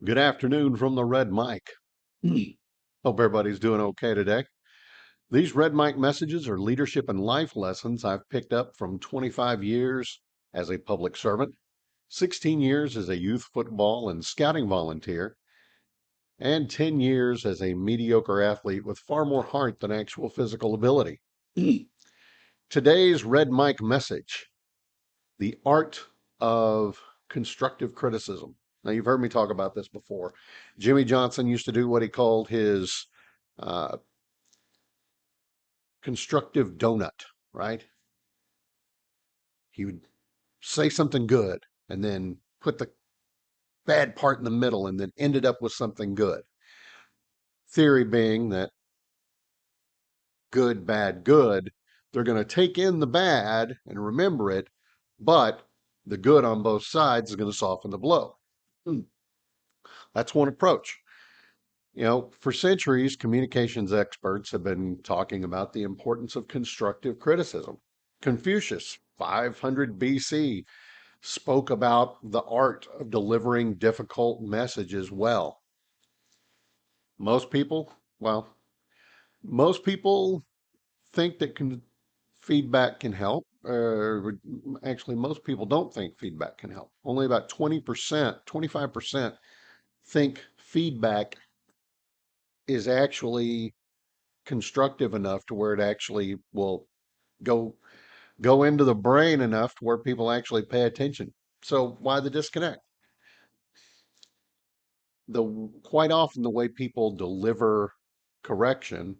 Good afternoon from the Red Mic. Hope everybody's doing okay today. These Red Mic messages are leadership and life lessons I've picked up from 25 years as a public servant, 16 years as a youth football and scouting volunteer, and 10 years as a mediocre athlete with far more heart than actual physical ability. Today's Red Mic message: the art of constructive criticism. Now, you've heard me talk about this before. Jimmy Johnson used to do what he called his uh, constructive donut, right? He would say something good and then put the bad part in the middle and then ended up with something good. Theory being that good, bad, good, they're going to take in the bad and remember it, but the good on both sides is going to soften the blow. That's one approach. For centuries, communications experts have been talking about the importance of constructive criticism. Confucius, 500 BC, spoke about the art of delivering difficult messages well. Most people, well, most people think that feedback can help. Actually, most people don't think feedback can help. Only about 20%, 25% think feedback is actually constructive enough to where it actually will go go into the brain enough to where people actually pay attention. So why the disconnect? The Quite often the way people deliver correction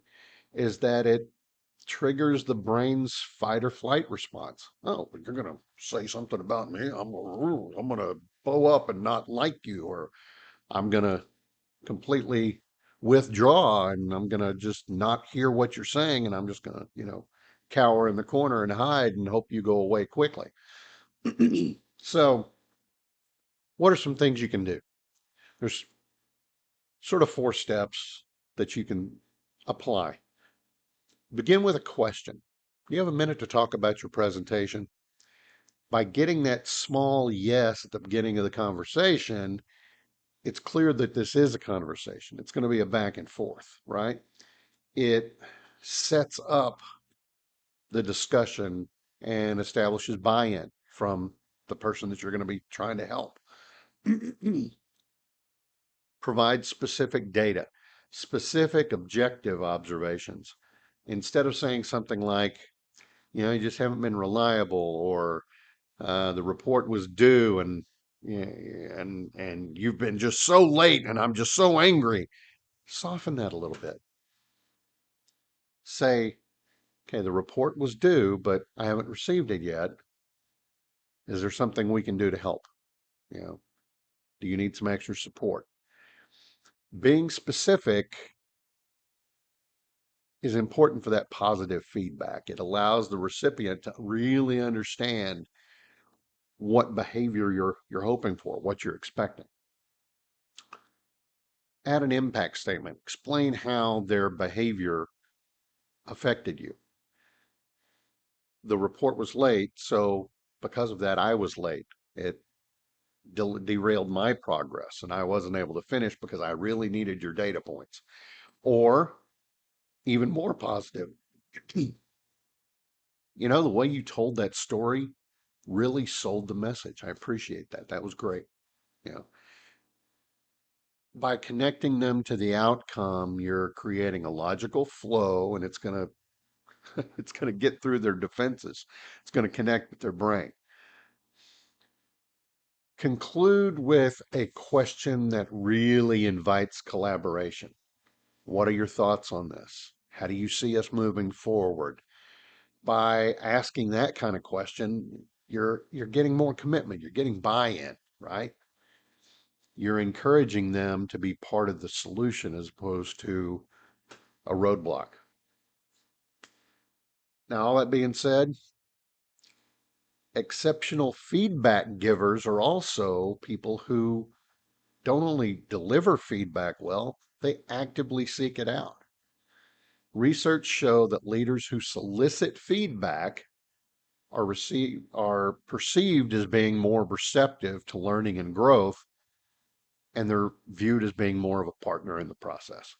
is that it triggers the brain's fight or flight response. Oh, you're going to say something about me. I'm going to bow up and not like you, or I'm going to completely withdraw and I'm going to just not hear what you're saying. And I'm just going to, cower in the corner and hide and hope you go away quickly. So what are some things you can do? There's sort of 4 steps that you can apply. Begin with a question. Do you have a minute to talk about your presentation? By getting that small yes at the beginning of the conversation, it's clear that this is a conversation. It's going to be a back and forth, right? It sets up the discussion and establishes buy-in from the person that you're going to be trying to help. Provide specific data, specific objective observations. Instead of saying something like, you just haven't been reliable, or the report was due and you've been just so late and I'm just so angry. Soften that a little bit. Say, okay, the report was due, but I haven't received it yet. Is there something we can do to help? Do you need some extra support? Being specific is important for that positive feedback. It allows the recipient to really understand what behavior you're hoping for, what you're expecting. Add an impact statement. Explain how their behavior affected you. The report was late, so because of that, I was late. It derailed my progress, and I wasn't able to finish because I really needed your data points. Or even more positive, the way you told that story really sold the message. I appreciate that. That was great. You know, by connecting them to the outcome, you're creating a logical flow, and it's going to it's going to get through their defenses. It's going to connect with their brain. Conclude with a question that really invites collaboration. What are your thoughts on this? How do you see us moving forward? By asking that kind of question, you're getting more commitment, you're getting buy-in, right? You're encouraging them to be part of the solution as opposed to a roadblock. Now, all that being said, exceptional feedback givers are also people who don't only deliver feedback well, they actively seek it out. Research show that leaders who solicit feedback are perceived as being more receptive to learning and growth and they're viewed as being more of a partner in the process.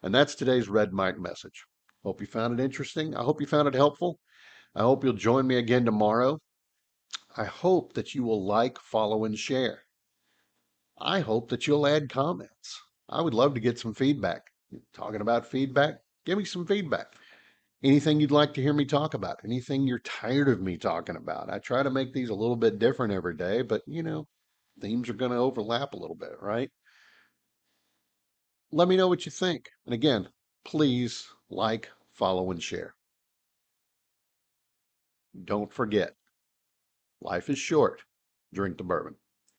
And that's today's Red Mike message. Hope you found it interesting. I hope you found it helpful. I hope you'll join me again tomorrow. I hope that you will like, follow, and share. I hope that you'll add comments. I would love to get some feedback. Talking about feedback, give me some feedback. Anything you'd like to hear me talk about, anything you're tired of me talking about. I try to make these a little bit different every day, but themes are going to overlap a little bit, right? Let me know what you think. And again, please like, follow, and share. Don't forget, life is short. Drink the bourbon.